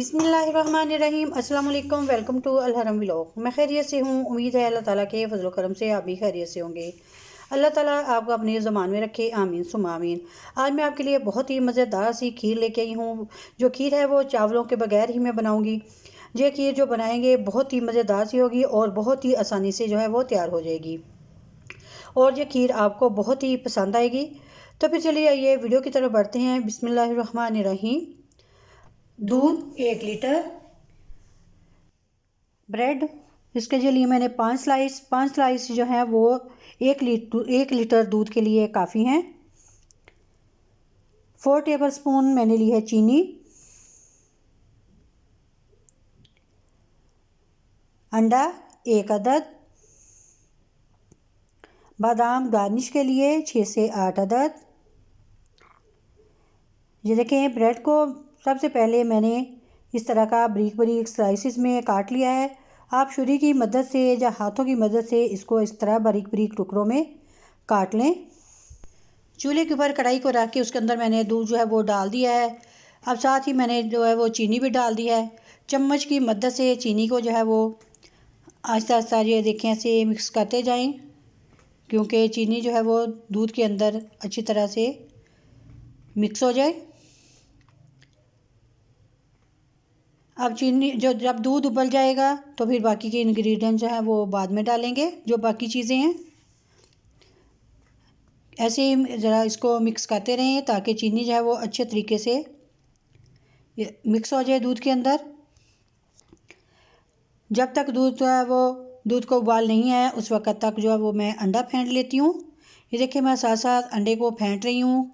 बिस्मिल्लाहिर्रहमानिर्रहीम। अस्सलाम वालेकुम। Welcome to Alharam vlog. मैं खैरियत से हूँ। उम्मीद है अल्लाह ताला के फजल करम से आप भी खैरियत से होंगे। अल्लाह ताला आपको अपने ज़मान में रखे, आमीन सुम आमीन। आज मैं आपके लिए बहुत ही मज़ेदार सी खीर लेके आई हूँ। जो खीर है वो चावलों के बगैर ही मैं बनाऊँगी। ये खीर जो बनाएंगे बहुत ही मज़ेदार सी होगी और बहुत ही आसानी से जो है वो तैयार हो जाएगी और ये खीर आपको बहुत ही पसंद आएगी। तो फिर चलिए आइए वीडियो की तरफ बढ़ते हैं। बिस्मिल्लाहिर्रहमानिर्रहीम। दूध 1 लीटर, ब्रेड इसके लिए मैंने 5 स्लाइस जो है वो 1 लीटर दूध के लिए काफ़ी हैं। 4 टेबलस्पून मैंने ली है चीनी। अंडा 1 अदद। बादाम गार्निश के लिए 6 से 8 अदद। ये देखें, ब्रेड को सबसे पहले मैंने इस तरह का बारीक बारीक स्लाइसिस में काट लिया है। आप छुरी की मदद से या हाथों की मदद से इसको इस तरह बारीक बारीक टुकड़ों में काट लें। चूल्हे के ऊपर कढ़ाई को रख के उसके अंदर मैंने दूध जो है वो डाल दिया है। अब साथ ही मैंने जो है वो चीनी भी डाल दी है। चम्मच की मदद से चीनी को जो है वो आहिस्ता आहिस्ता ये देखें ऐसे मिक्स करते जाएं, क्योंकि चीनी जो है वो दूध के अंदर अच्छी तरह से मिक्स हो जाए। अब चीनी जब दूध उबल जाएगा तो फिर बाकी के इंग्रेडिएंट जो है वो बाद में डालेंगे, जो बाकी चीज़ें हैं। ऐसे ही ज़रा इसको मिक्स करते रहें ताकि चीनी जो है वो अच्छे तरीके से मिक्स हो जाए दूध के अंदर। जब तक दूध को उबाल नहीं आया उस वक़्त तक जो है वो मैं अंडा फेंट लेती हूँ। ये देखिए, मैं साथ साथ अंडे को फेंट रही हूँ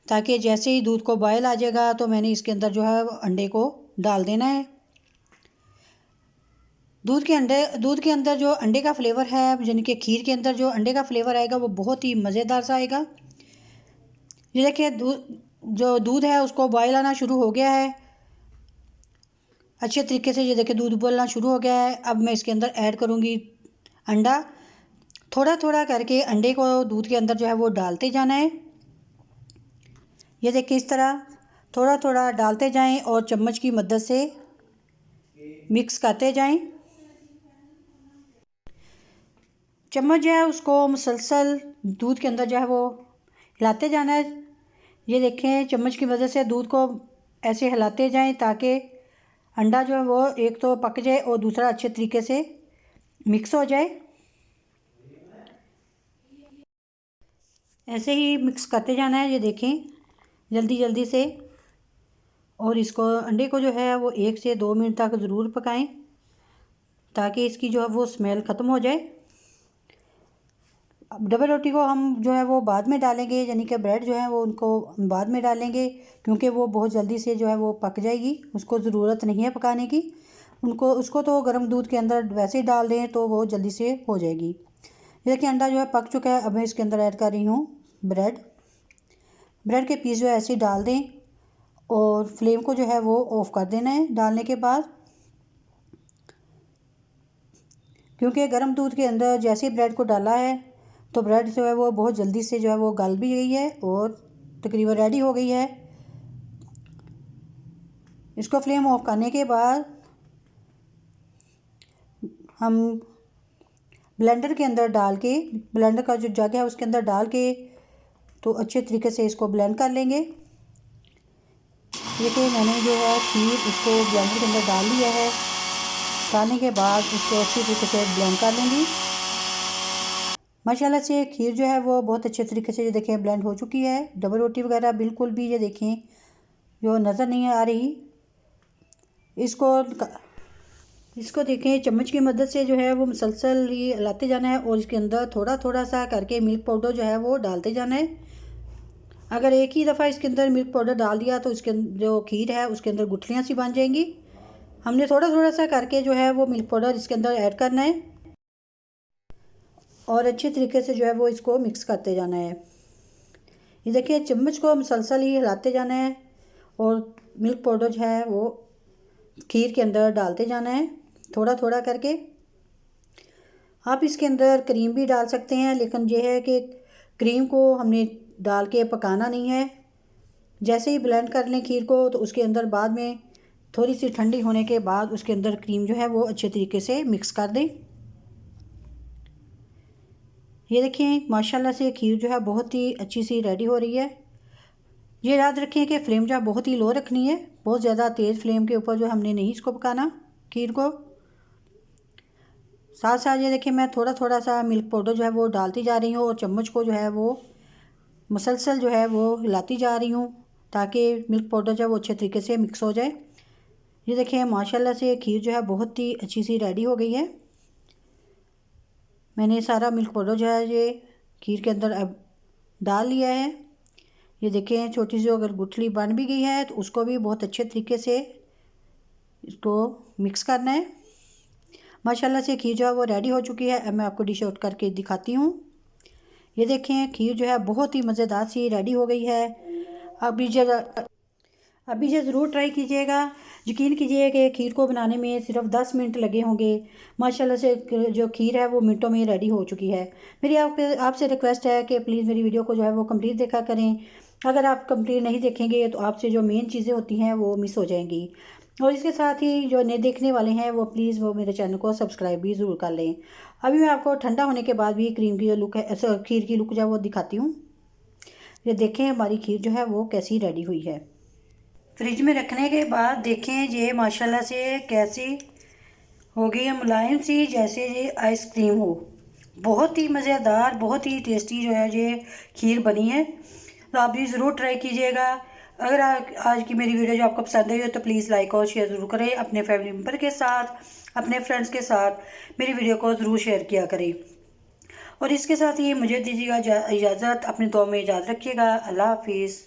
ताकि जैसे ही दूध को बॉयल आ जाएगा तो मैंने इसके अंदर जो है अंडे को डाल देना है। दूध के अंदर जो अंडे का फ्लेवर है, यानी कि खीर के अंदर जो अंडे का फ्लेवर आएगा वो बहुत ही मज़ेदार सा आएगा। ये देखिए, दूध है उसको बॉयल आना शुरू हो गया है अच्छे तरीके से। ये देखिए, दूध उबलना शुरू हो गया है। अब मैं इसके अंदर ऐड करूँगी अंडा। थोड़ा थोड़ा करके अंडे को दूध के अंदर जो है वो डालते जाना है। ये देखिए, इस तरह थोड़ा थोड़ा डालते जाएं और चम्मच की मदद से मिक्स करते जाएं। चम्मच जो है उसको मुसलसल दूध के अंदर जो है वो हिलाते जाना है। ये देखें, चम्मच की मदद से दूध को ऐसे हिलाते जाएं ताकि अंडा जो है वो एक तो पक जाए और दूसरा अच्छे तरीके से मिक्स हो जाए। ऐसे ही मिक्स करते जाना है, ये देखें, जल्दी जल्दी से। और इसको अंडे को जो है वो 1 से 2 मिनट तक ज़रूर पकाएं ताकि इसकी जो है वो स्मेल ख़त्म हो जाए। अब डबल रोटी को हम जो है वो बाद में डालेंगे, यानी कि ब्रेड जो है वो उनको बाद में डालेंगे, क्योंकि वो बहुत जल्दी से जो है वो पक जाएगी। उसको ज़रूरत नहीं है पकाने की। उसको तो गर्म दूध के अंदर वैसे ही डाल दें तो वो जल्दी से हो जाएगी। देखिए, अंडा जो है पक चुका है। अब मैं इसके अंदर ऐड कर रही हूँ ब्रेड के पीस जो है ऐसे ही डाल दें और फ्लेम को जो है वो ऑफ़ कर देना है डालने के बाद, क्योंकि गर्म दूध के अंदर जैसे ही ब्रेड को डाला है तो ब्रेड जो है वो बहुत जल्दी से जो है वो गल भी गई है और तकरीबन रेडी हो गई है। इसको फ्लेम ऑफ करने के बाद हम ब्लेंडर के अंदर डाल के, ब्लेंडर का जो जग है उसके अंदर डाल के तो अच्छे तरीके से इसको ब्लेंड कर लेंगे। देखिए, मैंने जो है खीर इसको ब्लेंडर के अंदर डाल लिया है। डालने के बाद इसको अच्छी तरीके से ब्लेंड कर लेंगी। माशाल्लाह से खीर जो है वो बहुत अच्छे तरीके से ये देखें ब्लेंड हो चुकी है। डबल रोटी वगैरह बिल्कुल भी ये देखें जो नज़र नहीं आ रही। इसको देखें, चम्मच की मदद से जो है वो मुसलसल ही हिलाते जाना है और इसके अंदर थोड़ा थोड़ा सा करके मिल्क पाउडर जो है वो डालते जाना है। अगर एक ही दफ़ा इसके अंदर मिल्क पाउडर डाल दिया तो इसके जो खीर है उसके अंदर गुठलियाँ सी बन जाएंगी। हमने थोड़ा थोड़ा सा करके जो है वो मिल्क पाउडर इसके अंदर ऐड करना है और अच्छे तरीके से जो है वो इसको मिक्स करते जाना है। ये देखिए, चम्मच को मुसलसल ही हिलाते जाना है और मिल्क पाउडर जो है वो खीर के अंदर डालते जाना है थोड़ा थोड़ा करके। आप इसके अंदर क्रीम भी डाल सकते हैं, लेकिन यह है कि क्रीम को हमने डाल के पकाना नहीं है। जैसे ही ब्लेंड कर लें खीर को तो उसके अंदर बाद में थोड़ी सी ठंडी होने के बाद उसके अंदर क्रीम जो है वो अच्छे तरीके से मिक्स कर दें। ये देखिए माशाल्लाह से खीर जो है बहुत ही अच्छी सी रेडी हो रही है। ये याद रखें कि फ्लेम जो है बहुत ही लो रखनी है, बहुत ज़्यादा तेज़ फ्लेम के ऊपर जो हमने नहीं इसको पकाना खीर को। साथ साथ ये देखिए मैं थोड़ा थोड़ा सा मिल्क पाउडर जो है वो डालती जा रही हूँ और चम्मच को जो है वो मुसलसल जो है वो हिलाती जा रही हूँ ताकि मिल्क पाउडर जो है वो अच्छे तरीके से मिक्स हो जाए। ये देखिए माशाल्लाह से खीर जो है बहुत ही अच्छी सी रेडी हो गई है। मैंने सारा मिल्क पाउडर जो है ये खीर के अंदर अब डाल लिया है। ये देखें छोटी सी अगर गुठली बन भी गई है तो उसको भी बहुत अच्छे तरीके से इसको मिक्स करना है। माशाल्लाह से खीर जो है वो रेडी हो चुकी है। अब मैं आपको डिश आउट करके दिखाती हूँ। ये देखें खीर जो है बहुत ही मज़ेदार सी रेडी हो गई है। अभी ये ज़रूर ट्राई कीजिएगा। यकीन कीजिए कि खीर को बनाने में सिर्फ 10 मिनट लगे होंगे। माशाल्लाह से जो खीर है वो मिनटों में रेडी हो चुकी है। मेरी आपसे रिक्वेस्ट है कि प्लीज़ मेरी वीडियो को जो है वो कंप्लीट देखा करें। अगर आप कंप्लीट नहीं देखेंगे तो आपसे जो मेन चीज़ें होती हैं वो मिस हो जाएंगी। और इसके साथ ही जो नए देखने वाले हैं वो प्लीज़ वो मेरे चैनल को सब्सक्राइब भी ज़रूर कर लें। अभी मैं आपको ठंडा होने के बाद भी क्रीम की जो लुक है खीर की लुक जो है वो दिखाती हूँ। ये देखें हमारी खीर जो है वो कैसी रेडी हुई है। फ्रिज में रखने के बाद देखें ये माशाल्लाह से कैसी हो गई है, मुलायम सी जैसे ये आइसक्रीम हो। बहुत ही मज़ेदार बहुत ही टेस्टी जो है ये खीर बनी है। तो आप भी ज़रूर ट्राई कीजिएगा। अगर आज की मेरी वीडियो जो आपको पसंद आई हो तो प्लीज़ लाइक और शेयर ज़रूर करें अपने फैमिली मेम्बर के साथ, अपने फ्रेंड्स के साथ मेरी वीडियो को ज़रूर शेयर किया करें। और इसके साथ ही मुझे दीजिएगा इजाज़त। अपनी दुआ में याद रखिएगा। अल्लाह हाफिज़।